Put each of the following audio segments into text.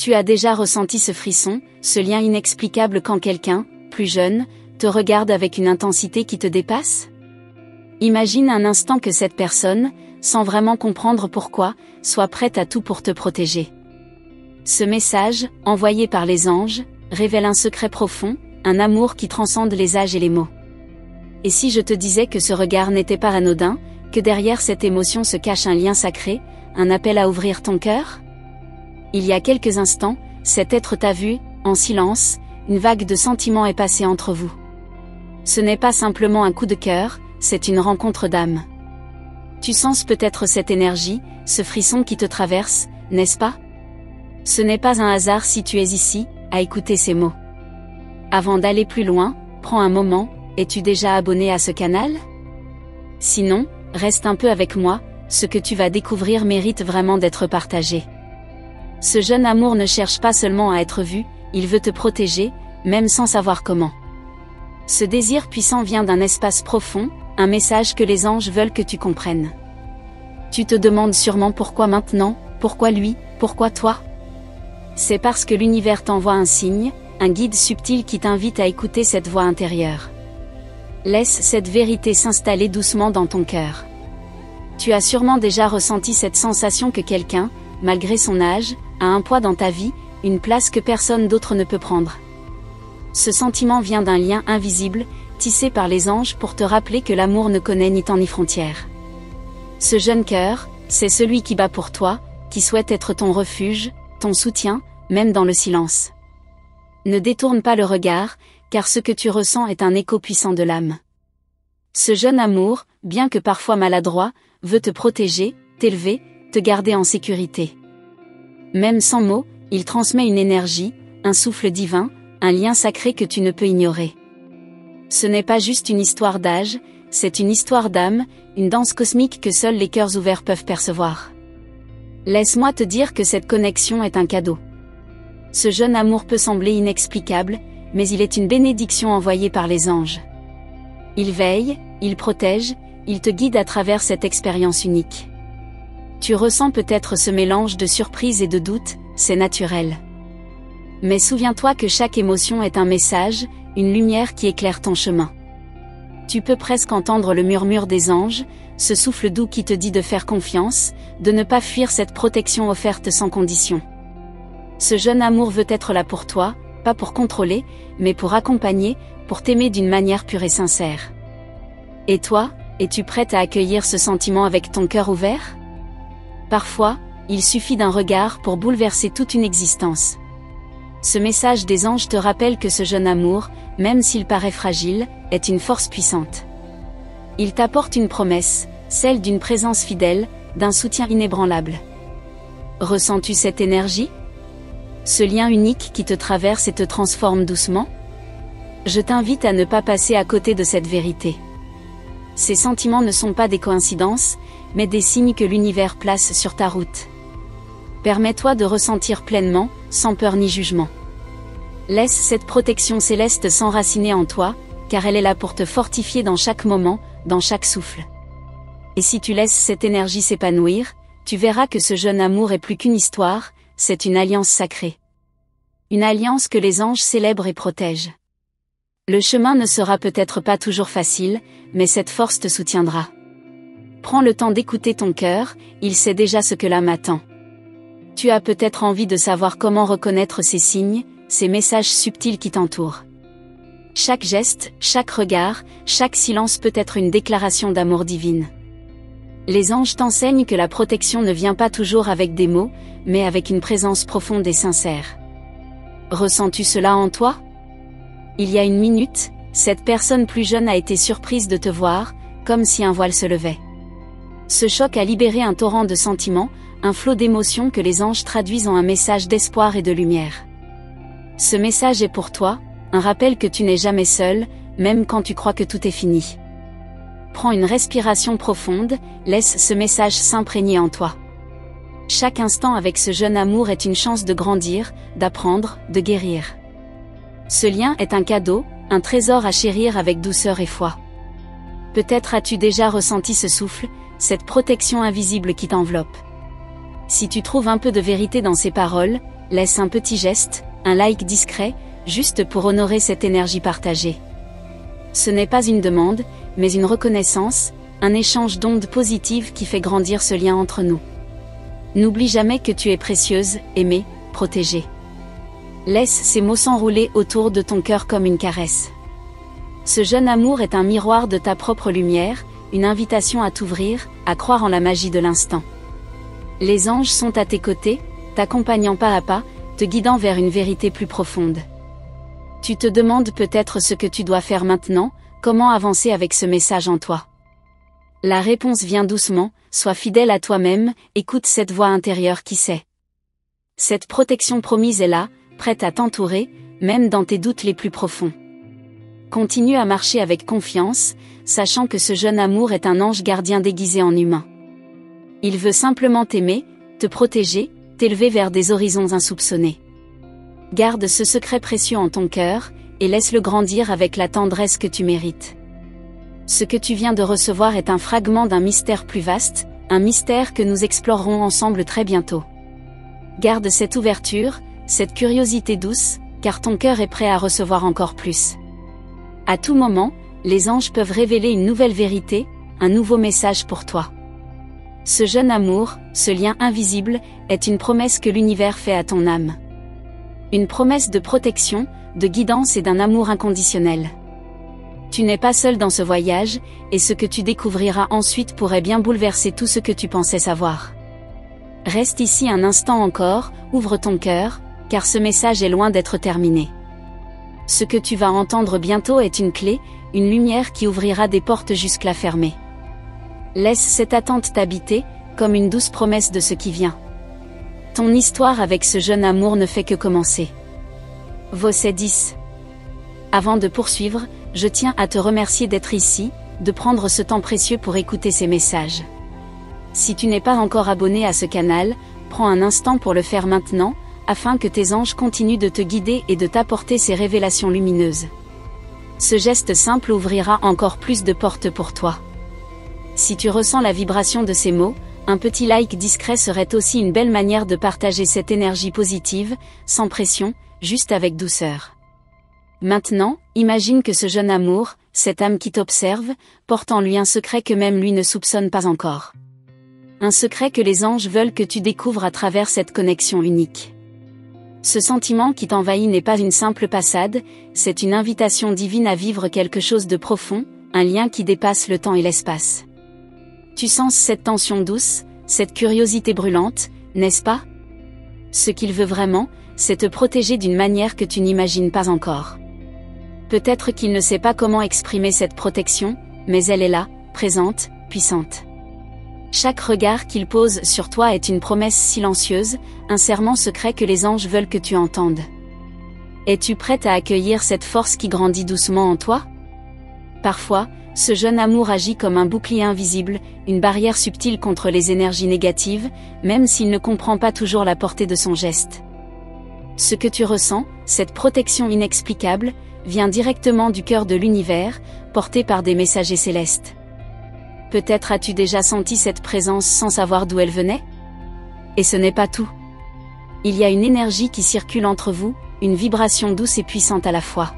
Tu as déjà ressenti ce frisson, ce lien inexplicable quand quelqu'un, plus jeune, te regarde avec une intensité qui te dépasse? Imagine un instant que cette personne, sans vraiment comprendre pourquoi, soit prête à tout pour te protéger. Ce message, envoyé par les anges, révèle un secret profond, un amour qui transcende les âges et les mots. Et si je te disais que ce regard n'était pas anodin, que derrière cette émotion se cache un lien sacré, un appel à ouvrir ton cœur? Il y a quelques instants, cet être t'a vu, en silence, une vague de sentiments est passée entre vous. Ce n'est pas simplement un coup de cœur, c'est une rencontre d'âme. Tu sens peut-être cette énergie, ce frisson qui te traverse, n'est-ce pas? Ce n'est pas un hasard si tu es ici, à écouter ces mots. Avant d'aller plus loin, prends un moment, es-tu déjà abonné à ce canal? Sinon, reste un peu avec moi, ce que tu vas découvrir mérite vraiment d'être partagé. Ce jeune amour ne cherche pas seulement à être vu, il veut te protéger, même sans savoir comment. Ce désir puissant vient d'un espace profond, un message que les anges veulent que tu comprennes. Tu te demandes sûrement pourquoi maintenant, pourquoi lui, pourquoi toi? C'est parce que l'univers t'envoie un signe, un guide subtil qui t'invite à écouter cette voix intérieure. Laisse cette vérité s'installer doucement dans ton cœur. Tu as sûrement déjà ressenti cette sensation que quelqu'un, malgré son âge, a un poids dans ta vie, une place que personne d'autre ne peut prendre. Ce sentiment vient d'un lien invisible, tissé par les anges pour te rappeler que l'amour ne connaît ni temps ni frontières. Ce jeune cœur, c'est celui qui bat pour toi, qui souhaite être ton refuge, ton soutien, même dans le silence. Ne détourne pas le regard, car ce que tu ressens est un écho puissant de l'âme. Ce jeune amour, bien que parfois maladroit, veut te protéger, t'élever, te garder en sécurité. Même sans mots, il transmet une énergie, un souffle divin, un lien sacré que tu ne peux ignorer. Ce n'est pas juste une histoire d'âge, c'est une histoire d'âme, une danse cosmique que seuls les cœurs ouverts peuvent percevoir. Laisse-moi te dire que cette connexion est un cadeau. Ce jeune amour peut sembler inexplicable, mais il est une bénédiction envoyée par les anges. Il veille, il protège, il te guide à travers cette expérience unique. Tu ressens peut-être ce mélange de surprise et de doute, c'est naturel. Mais souviens-toi que chaque émotion est un message, une lumière qui éclaire ton chemin. Tu peux presque entendre le murmure des anges, ce souffle doux qui te dit de faire confiance, de ne pas fuir cette protection offerte sans condition. Ce jeune amour veut être là pour toi, pas pour contrôler, mais pour accompagner, pour t'aimer d'une manière pure et sincère. Et toi, es-tu prête à accueillir ce sentiment avec ton cœur ouvert? Parfois, il suffit d'un regard pour bouleverser toute une existence. Ce message des anges te rappelle que ce jeune amour, même s'il paraît fragile, est une force puissante. Il t'apporte une promesse, celle d'une présence fidèle, d'un soutien inébranlable. Ressens-tu cette énergie? Ce lien unique qui te traverse et te transforme doucement? Je t'invite à ne pas passer à côté de cette vérité. Ces sentiments ne sont pas des coïncidences, mais des signes que l'univers place sur ta route. Permets-toi de ressentir pleinement, sans peur ni jugement. Laisse cette protection céleste s'enraciner en toi, car elle est là pour te fortifier dans chaque moment, dans chaque souffle. Et si tu laisses cette énergie s'épanouir, tu verras que ce jeune amour est plus qu'une histoire, c'est une alliance sacrée. Une alliance que les anges célèbrent et protègent. Le chemin ne sera peut-être pas toujours facile, mais cette force te soutiendra. Prends le temps d'écouter ton cœur, il sait déjà ce que l'âme attend. Tu as peut-être envie de savoir comment reconnaître ces signes, ces messages subtils qui t'entourent. Chaque geste, chaque regard, chaque silence peut être une déclaration d'amour divine. Les anges t'enseignent que la protection ne vient pas toujours avec des mots, mais avec une présence profonde et sincère. Ressens-tu cela en toi? Il y a une minute, cette personne plus jeune a été surprise de te voir, comme si un voile se levait. Ce choc a libéré un torrent de sentiments, un flot d'émotions que les anges traduisent en un message d'espoir et de lumière. Ce message est pour toi, un rappel que tu n'es jamais seul, même quand tu crois que tout est fini. Prends une respiration profonde, laisse ce message s'imprégner en toi. Chaque instant avec ce jeune amour est une chance de grandir, d'apprendre, de guérir. Ce lien est un cadeau, un trésor à chérir avec douceur et foi. Peut-être as-tu déjà ressenti ce souffle, cette protection invisible qui t'enveloppe. Si tu trouves un peu de vérité dans ces paroles, laisse un petit geste, un like discret, juste pour honorer cette énergie partagée. Ce n'est pas une demande, mais une reconnaissance, un échange d'ondes positives qui fait grandir ce lien entre nous. N'oublie jamais que tu es précieuse, aimée, protégée. Laisse ces mots s'enrouler autour de ton cœur comme une caresse. Ce jeune amour est un miroir de ta propre lumière, une invitation à t'ouvrir, à croire en la magie de l'instant. Les anges sont à tes côtés, t'accompagnant pas à pas, te guidant vers une vérité plus profonde. Tu te demandes peut-être ce que tu dois faire maintenant, comment avancer avec ce message en toi. La réponse vient doucement, sois fidèle à toi-même, écoute cette voix intérieure qui sait. Cette protection promise est là, prête à t'entourer, même dans tes doutes les plus profonds. Continue à marcher avec confiance, sachant que ce jeune amour est un ange gardien déguisé en humain. Il veut simplement t'aimer, te protéger, t'élever vers des horizons insoupçonnés. Garde ce secret précieux en ton cœur, et laisse-le grandir avec la tendresse que tu mérites. Ce que tu viens de recevoir est un fragment d'un mystère plus vaste, un mystère que nous explorerons ensemble très bientôt. Garde cette ouverture, cette curiosité douce, car ton cœur est prêt à recevoir encore plus. À tout moment, les anges peuvent révéler une nouvelle vérité, un nouveau message pour toi. Ce jeune amour, ce lien invisible, est une promesse que l'univers fait à ton âme. Une promesse de protection, de guidance et d'un amour inconditionnel. Tu n'es pas seul dans ce voyage, et ce que tu découvriras ensuite pourrait bien bouleverser tout ce que tu pensais savoir. Reste ici un instant encore, ouvre ton cœur, car ce message est loin d'être terminé. Ce que tu vas entendre bientôt est une clé, une lumière qui ouvrira des portes jusque-là fermées. Laisse cette attente t'habiter, comme une douce promesse de ce qui vient. Ton histoire avec ce jeune amour ne fait que commencer. Voici 10. Avant de poursuivre, je tiens à te remercier d'être ici, de prendre ce temps précieux pour écouter ces messages. Si tu n'es pas encore abonné à ce canal, prends un instant pour le faire maintenant, afin que tes anges continuent de te guider et de t'apporter ces révélations lumineuses. Ce geste simple ouvrira encore plus de portes pour toi. Si tu ressens la vibration de ces mots, un petit like discret serait aussi une belle manière de partager cette énergie positive, sans pression, juste avec douceur. Maintenant, imagine que ce jeune amour, cette âme qui t'observe, porte en lui un secret que même lui ne soupçonne pas encore. Un secret que les anges veulent que tu découvres à travers cette connexion unique. Ce sentiment qui t'envahit n'est pas une simple passade, c'est une invitation divine à vivre quelque chose de profond, un lien qui dépasse le temps et l'espace. Tu sens cette tension douce, cette curiosité brûlante, n'est-ce pas? Ce qu'il veut vraiment, c'est te protéger d'une manière que tu n'imagines pas encore. Peut-être qu'il ne sait pas comment exprimer cette protection, mais elle est là, présente, puissante. Chaque regard qu'il pose sur toi est une promesse silencieuse, un serment secret que les anges veulent que tu entendes. Es-tu prête à accueillir cette force qui grandit doucement en toi? Parfois, ce jeune amour agit comme un bouclier invisible, une barrière subtile contre les énergies négatives, même s'il ne comprend pas toujours la portée de son geste. Ce que tu ressens, cette protection inexplicable, vient directement du cœur de l'univers, porté par des messagers célestes. Peut-être as-tu déjà senti cette présence sans savoir d'où elle venait? Et ce n'est pas tout. Il y a une énergie qui circule entre vous, une vibration douce et puissante à la fois.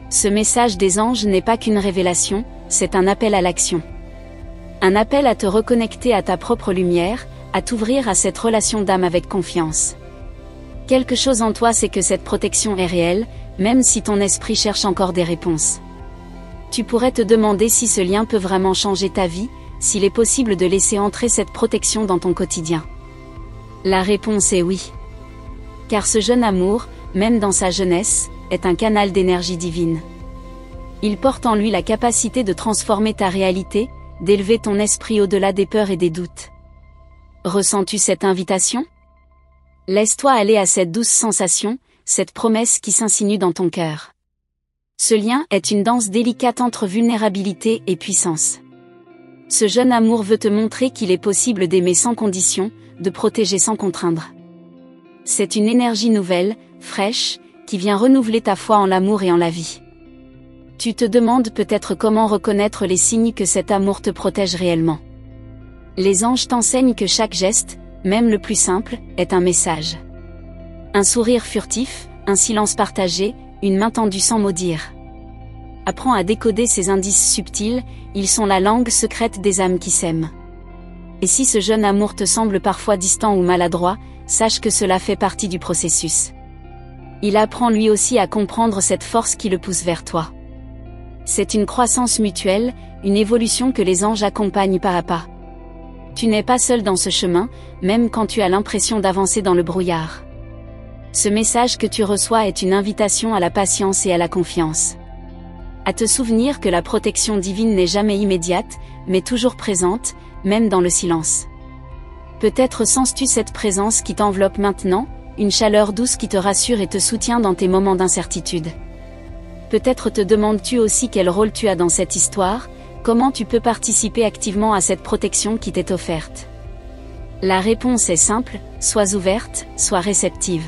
Ce message des anges n'est pas qu'une révélation, c'est un appel à l'action. Un appel à te reconnecter à ta propre lumière, à t'ouvrir à cette relation d'âme avec confiance. Quelque chose en toi sait que cette protection est réelle, même si ton esprit cherche encore des réponses. Tu pourrais te demander si ce lien peut vraiment changer ta vie, s'il est possible de laisser entrer cette protection dans ton quotidien. La réponse est oui. Car ce jeune amour, même dans sa jeunesse, est un canal d'énergie divine. Il porte en lui la capacité de transformer ta réalité, d'élever ton esprit au-delà des peurs et des doutes. Ressens-tu cette invitation? Laisse-toi aller à cette douce sensation, cette promesse qui s'insinue dans ton cœur. Ce lien est une danse délicate entre vulnérabilité et puissance. Ce jeune amour veut te montrer qu'il est possible d'aimer sans condition, de protéger sans contraindre. C'est une énergie nouvelle, fraîche, qui vient renouveler ta foi en l'amour et en la vie. Tu te demandes peut-être comment reconnaître les signes que cet amour te protège réellement. Les anges t'enseignent que chaque geste, même le plus simple, est un message. Un sourire furtif, un silence partagé, une main tendue sans mot dire. Apprends à décoder ces indices subtils, ils sont la langue secrète des âmes qui s'aiment. Et si ce jeune amour te semble parfois distant ou maladroit, sache que cela fait partie du processus. Il apprend lui aussi à comprendre cette force qui le pousse vers toi. C'est une croissance mutuelle, une évolution que les anges accompagnent pas à pas. Tu n'es pas seul dans ce chemin, même quand tu as l'impression d'avancer dans le brouillard. Ce message que tu reçois est une invitation à la patience et à la confiance. À te souvenir que la protection divine n'est jamais immédiate, mais toujours présente, même dans le silence. Peut-être sens-tu cette présence qui t'enveloppe maintenant, une chaleur douce qui te rassure et te soutient dans tes moments d'incertitude. Peut-être te demandes-tu aussi quel rôle tu as dans cette histoire, comment tu peux participer activement à cette protection qui t'est offerte. La réponse est simple, sois ouverte, sois réceptive.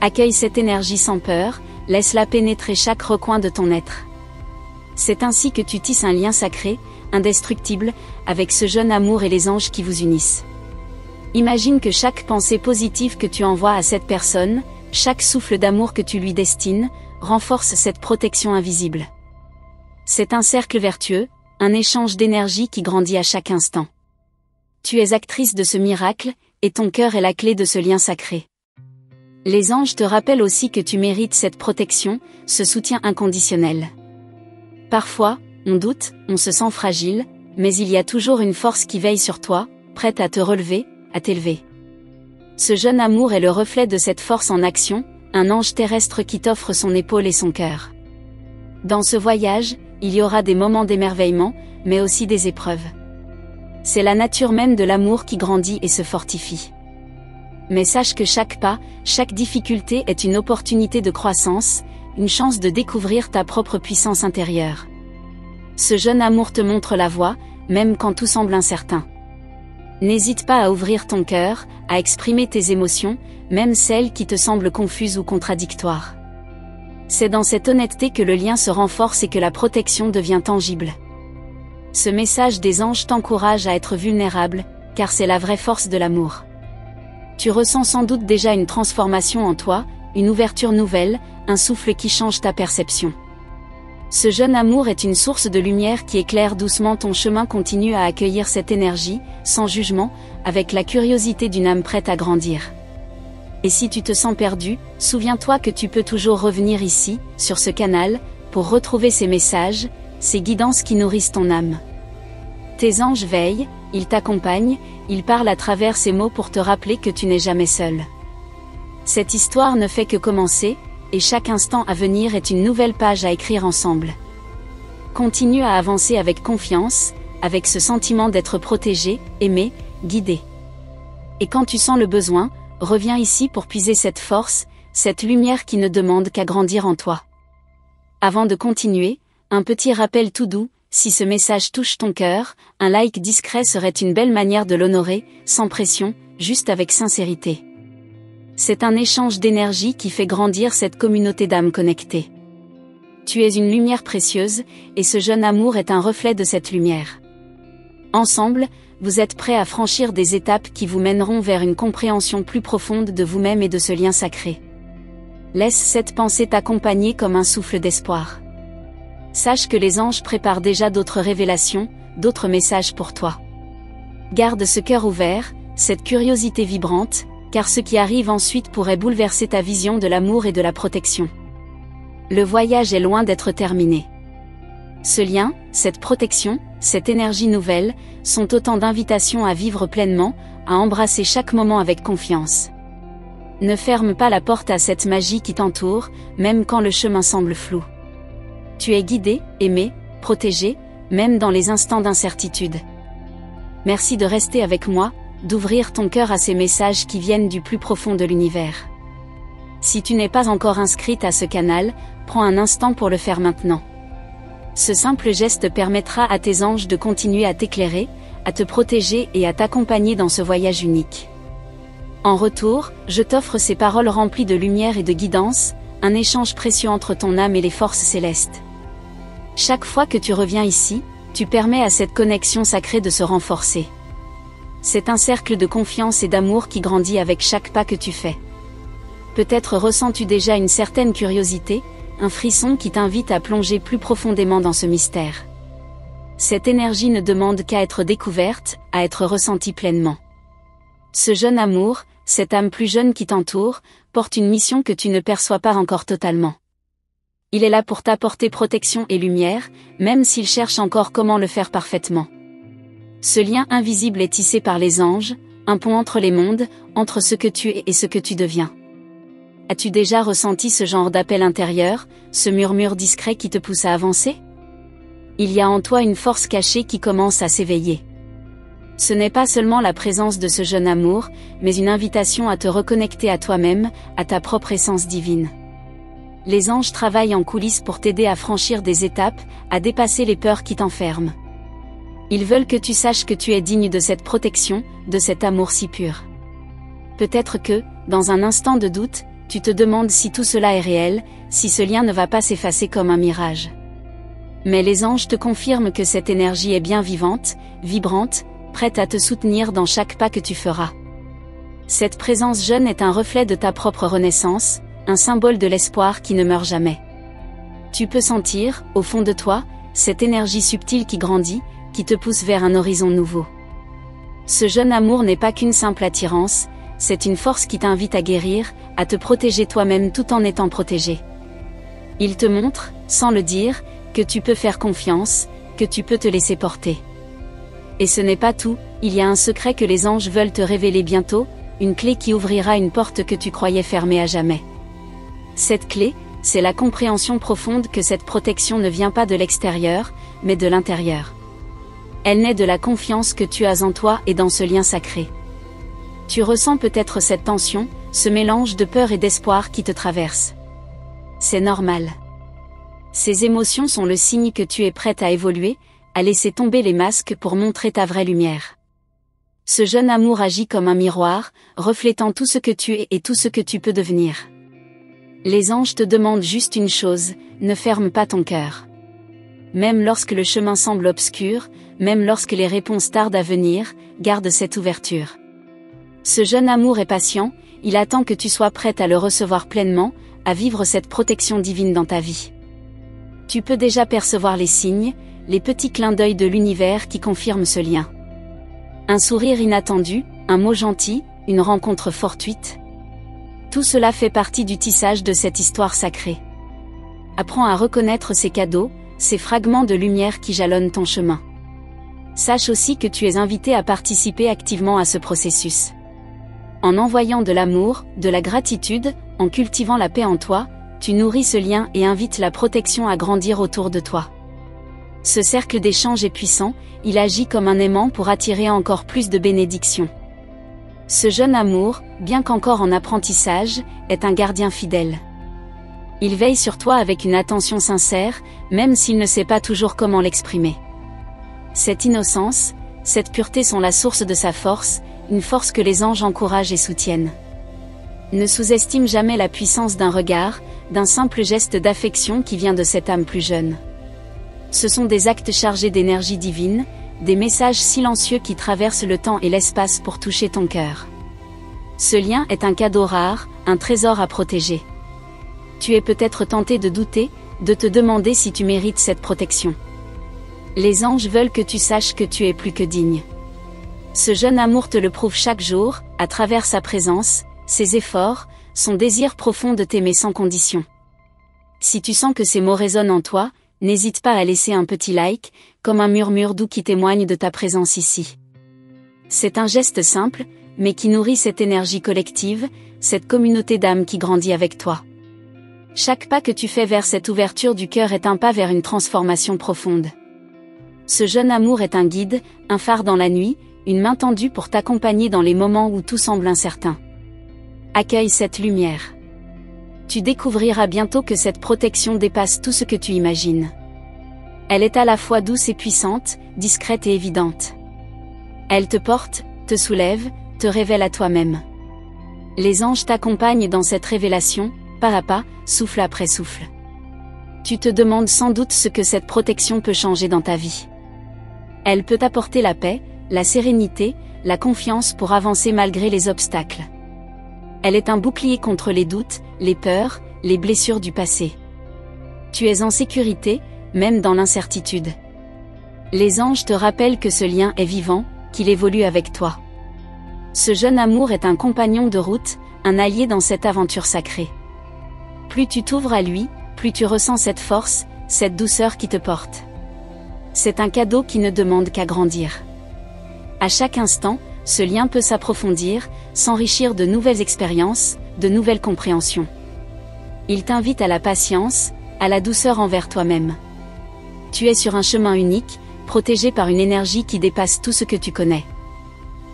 Accueille cette énergie sans peur, laisse-la pénétrer chaque recoin de ton être. C'est ainsi que tu tisses un lien sacré, indestructible, avec ce jeune amour et les anges qui vous unissent. Imagine que chaque pensée positive que tu envoies à cette personne, chaque souffle d'amour que tu lui destines, renforce cette protection invisible. C'est un cercle vertueux, un échange d'énergie qui grandit à chaque instant. Tu es actrice de ce miracle, et ton cœur est la clé de ce lien sacré. Les anges te rappellent aussi que tu mérites cette protection, ce soutien inconditionnel. Parfois, on doute, on se sent fragile, mais il y a toujours une force qui veille sur toi, prête à te relever, à t'élever. Ce jeune amour est le reflet de cette force en action, un ange terrestre qui t'offre son épaule et son cœur. Dans ce voyage, il y aura des moments d'émerveillement, mais aussi des épreuves. C'est la nature même de l'amour qui grandit et se fortifie. Mais sache que chaque pas, chaque difficulté est une opportunité de croissance, une chance de découvrir ta propre puissance intérieure. Ce jeune amour te montre la voie, même quand tout semble incertain. N'hésite pas à ouvrir ton cœur, à exprimer tes émotions, même celles qui te semblent confuses ou contradictoires. C'est dans cette honnêteté que le lien se renforce et que la protection devient tangible. Ce message des anges t'encourage à être vulnérable, car c'est la vraie force de l'amour. Tu ressens sans doute déjà une transformation en toi, une ouverture nouvelle, un souffle qui change ta perception. Ce jeune amour est une source de lumière qui éclaire doucement ton chemin. Continue à accueillir cette énergie, sans jugement, avec la curiosité d'une âme prête à grandir. Et si tu te sens perdu, souviens-toi que tu peux toujours revenir ici, sur ce canal, pour retrouver ces messages, ces guidances qui nourrissent ton âme. Tes anges veillent, ils t'accompagnent, ils parlent à travers ces mots pour te rappeler que tu n'es jamais seul. Cette histoire ne fait que commencer, et chaque instant à venir est une nouvelle page à écrire ensemble. Continue à avancer avec confiance, avec ce sentiment d'être protégé, aimé, guidé. Et quand tu sens le besoin, reviens ici pour puiser cette force, cette lumière qui ne demande qu'à grandir en toi. Avant de continuer, un petit rappel tout doux, si ce message touche ton cœur, un like discret serait une belle manière de l'honorer, sans pression, juste avec sincérité. C'est un échange d'énergie qui fait grandir cette communauté d'âmes connectées. Tu es une lumière précieuse, et ce jeune amour est un reflet de cette lumière. Ensemble, vous êtes prêts à franchir des étapes qui vous mèneront vers une compréhension plus profonde de vous-même et de ce lien sacré. Laisse cette pensée t'accompagner comme un souffle d'espoir. Sache que les anges préparent déjà d'autres révélations, d'autres messages pour toi. Garde ce cœur ouvert, cette curiosité vibrante, car ce qui arrive ensuite pourrait bouleverser ta vision de l'amour et de la protection. Le voyage est loin d'être terminé. Ce lien, cette protection, cette énergie nouvelle, sont autant d'invitations à vivre pleinement, à embrasser chaque moment avec confiance. Ne ferme pas la porte à cette magie qui t'entoure, même quand le chemin semble flou. Tu es guidé, aimé, protégé, même dans les instants d'incertitude. Merci de rester avec moi, d'ouvrir ton cœur à ces messages qui viennent du plus profond de l'univers. Si tu n'es pas encore inscrite à ce canal, prends un instant pour le faire maintenant. Ce simple geste permettra à tes anges de continuer à t'éclairer, à te protéger et à t'accompagner dans ce voyage unique. En retour, je t'offre ces paroles remplies de lumière et de guidance, un échange précieux entre ton âme et les forces célestes. Chaque fois que tu reviens ici, tu permets à cette connexion sacrée de se renforcer. C'est un cercle de confiance et d'amour qui grandit avec chaque pas que tu fais. Peut-être ressens-tu déjà une certaine curiosité, un frisson qui t'invite à plonger plus profondément dans ce mystère. Cette énergie ne demande qu'à être découverte, à être ressentie pleinement. Ce jeune amour, cette âme plus jeune qui t'entoure, porte une mission que tu ne perçois pas encore totalement. Il est là pour t'apporter protection et lumière, même s'il cherche encore comment le faire parfaitement. Ce lien invisible est tissé par les anges, un pont entre les mondes, entre ce que tu es et ce que tu deviens. As-tu déjà ressenti ce genre d'appel intérieur, ce murmure discret qui te pousse à avancer? Il y a en toi une force cachée qui commence à s'éveiller. Ce n'est pas seulement la présence de ce jeune amour, mais une invitation à te reconnecter à toi-même, à ta propre essence divine. Les anges travaillent en coulisses pour t'aider à franchir des étapes, à dépasser les peurs qui t'enferment. Ils veulent que tu saches que tu es digne de cette protection, de cet amour si pur. Peut-être que, dans un instant de doute, tu te demandes si tout cela est réel, si ce lien ne va pas s'effacer comme un mirage. Mais les anges te confirment que cette énergie est bien vivante, vibrante, prête à te soutenir dans chaque pas que tu feras. Cette présence jeune est un reflet de ta propre renaissance, un symbole de l'espoir qui ne meurt jamais. Tu peux sentir, au fond de toi, cette énergie subtile qui grandit, qui te pousse vers un horizon nouveau. Ce jeune amour n'est pas qu'une simple attirance, c'est une force qui t'invite à guérir, à te protéger toi-même tout en étant protégé. Il te montre, sans le dire, que tu peux faire confiance, que tu peux te laisser porter. Et ce n'est pas tout, il y a un secret que les anges veulent te révéler bientôt, une clé qui ouvrira une porte que tu croyais fermée à jamais. Cette clé, c'est la compréhension profonde que cette protection ne vient pas de l'extérieur, mais de l'intérieur. Elle naît de la confiance que tu as en toi et dans ce lien sacré. Tu ressens peut-être cette tension, ce mélange de peur et d'espoir qui te traverse. C'est normal. Ces émotions sont le signe que tu es prête à évoluer, à laisser tomber les masques pour montrer ta vraie lumière. Ce jeune amour agit comme un miroir, reflétant tout ce que tu es et tout ce que tu peux devenir. Les anges te demandent juste une chose, ne ferme pas ton cœur. Même lorsque le chemin semble obscur, même lorsque les réponses tardent à venir, garde cette ouverture. Ce jeune amour est patient, il attend que tu sois prête à le recevoir pleinement, à vivre cette protection divine dans ta vie. Tu peux déjà percevoir les signes, les petits clins d'œil de l'univers qui confirment ce lien. Un sourire inattendu, un mot gentil, une rencontre fortuite. Tout cela fait partie du tissage de cette histoire sacrée. Apprends à reconnaître ces cadeaux, ces fragments de lumière qui jalonnent ton chemin. Sache aussi que tu es invité à participer activement à ce processus. En envoyant de l'amour, de la gratitude, en cultivant la paix en toi, tu nourris ce lien et invites la protection à grandir autour de toi. Ce cercle d'échange est puissant, il agit comme un aimant pour attirer encore plus de bénédictions. Ce jeune amour, bien qu'encore en apprentissage, est un gardien fidèle. Il veille sur toi avec une attention sincère, même s'il ne sait pas toujours comment l'exprimer. Cette innocence, cette pureté sont la source de sa force, une force que les anges encouragent et soutiennent. Ne sous-estime jamais la puissance d'un regard, d'un simple geste d'affection qui vient de cette âme plus jeune. Ce sont des actes chargés d'énergie divine, des messages silencieux qui traversent le temps et l'espace pour toucher ton cœur. Ce lien est un cadeau rare, un trésor à protéger. Tu es peut-être tenté de douter, de te demander si tu mérites cette protection. Les anges veulent que tu saches que tu es plus que digne. Ce jeune amour te le prouve chaque jour, à travers sa présence, ses efforts, son désir profond de t'aimer sans condition. Si tu sens que ces mots résonnent en toi, n'hésite pas à laisser un petit like, comme un murmure doux qui témoigne de ta présence ici. C'est un geste simple, mais qui nourrit cette énergie collective, cette communauté d'âmes qui grandit avec toi. Chaque pas que tu fais vers cette ouverture du cœur est un pas vers une transformation profonde. Ce jeune amour est un guide, un phare dans la nuit, une main tendue pour t'accompagner dans les moments où tout semble incertain. Accueille cette lumière. Tu découvriras bientôt que cette protection dépasse tout ce que tu imagines. Elle est à la fois douce et puissante, discrète et évidente. Elle te porte, te soulève, te révèle à toi-même. Les anges t'accompagnent dans cette révélation, pas à pas, souffle après souffle. Tu te demandes sans doute ce que cette protection peut changer dans ta vie. Elle peut t'apporter la paix, la sérénité, la confiance pour avancer malgré les obstacles. Elle est un bouclier contre les doutes, les peurs, les blessures du passé. Tu es en sécurité, même dans l'incertitude. Les anges te rappellent que ce lien est vivant, qu'il évolue avec toi. Ce jeune amour est un compagnon de route, un allié dans cette aventure sacrée. Plus tu t'ouvres à lui, plus tu ressens cette force, cette douceur qui te porte. C'est un cadeau qui ne demande qu'à grandir. À chaque instant, ce lien peut s'approfondir, s'enrichir de nouvelles expériences, de nouvelles compréhensions. Il t'invite à la patience, à la douceur envers toi-même. Tu es sur un chemin unique, protégé par une énergie qui dépasse tout ce que tu connais.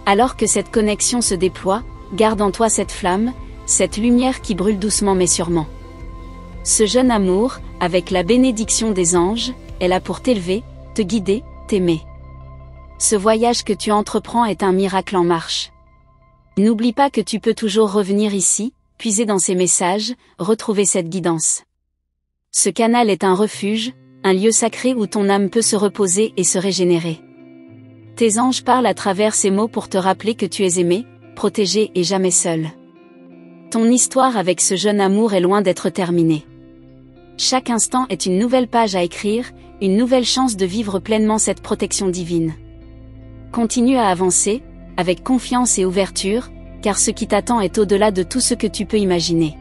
Alors que cette connexion se déploie, garde en toi cette flamme, cette lumière qui brûle doucement mais sûrement. Ce jeune amour, avec la bénédiction des anges, est là pour t'élever, te guider, t'aimer. Ce voyage que tu entreprends est un miracle en marche. N'oublie pas que tu peux toujours revenir ici, puiser dans ces messages, retrouver cette guidance. Ce canal est un refuge, un lieu sacré où ton âme peut se reposer et se régénérer. Tes anges parlent à travers ces mots pour te rappeler que tu es aimé, protégé et jamais seul. Ton histoire avec ce jeune amour est loin d'être terminée. Chaque instant est une nouvelle page à écrire, une nouvelle chance de vivre pleinement cette protection divine. Continue à avancer, avec confiance et ouverture, car ce qui t'attend est au-delà de tout ce que tu peux imaginer.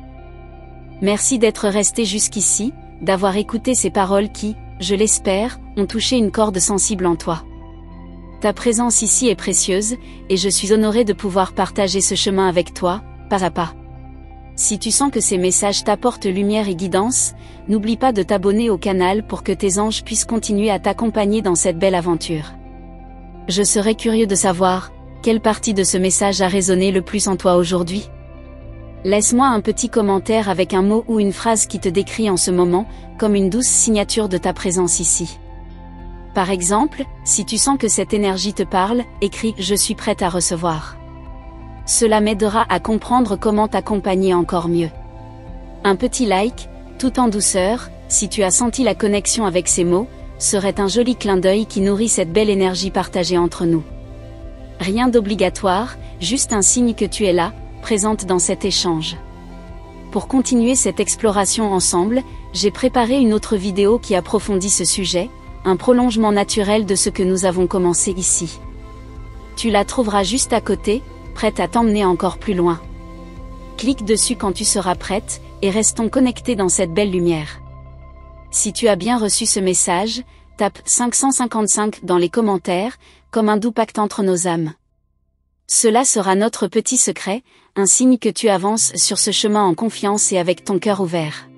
Merci d'être resté jusqu'ici, d'avoir écouté ces paroles qui, je l'espère, ont touché une corde sensible en toi. Ta présence ici est précieuse, et je suis honorée de pouvoir partager ce chemin avec toi, pas à pas. Si tu sens que ces messages t'apportent lumière et guidance, n'oublie pas de t'abonner au canal pour que tes anges puissent continuer à t'accompagner dans cette belle aventure. Je serais curieux de savoir, quelle partie de ce message a résonné le plus en toi aujourd'hui ? Laisse-moi un petit commentaire avec un mot ou une phrase qui te décrit en ce moment, comme une douce signature de ta présence ici. Par exemple, si tu sens que cette énergie te parle, écris « Je suis prête à recevoir ». Cela m'aidera à comprendre comment t'accompagner encore mieux. Un petit like, tout en douceur, si tu as senti la connexion avec ces mots, serait un joli clin d'œil qui nourrit cette belle énergie partagée entre nous. Rien d'obligatoire, juste un signe que tu es là, présente dans cet échange. Pour continuer cette exploration ensemble, j'ai préparé une autre vidéo qui approfondit ce sujet, un prolongement naturel de ce que nous avons commencé ici. Tu la trouveras juste à côté, prête à t'emmener encore plus loin. Clique dessus quand tu seras prête, et restons connectés dans cette belle lumière. Si tu as bien reçu ce message, tape 555 dans les commentaires, comme un doux pacte entre nos âmes. Cela sera notre petit secret, un signe que tu avances sur ce chemin en confiance et avec ton cœur ouvert.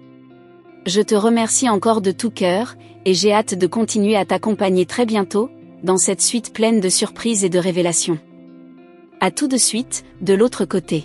Je te remercie encore de tout cœur, et j'ai hâte de continuer à t'accompagner très bientôt, dans cette suite pleine de surprises et de révélations. À tout de suite, de l'autre côté.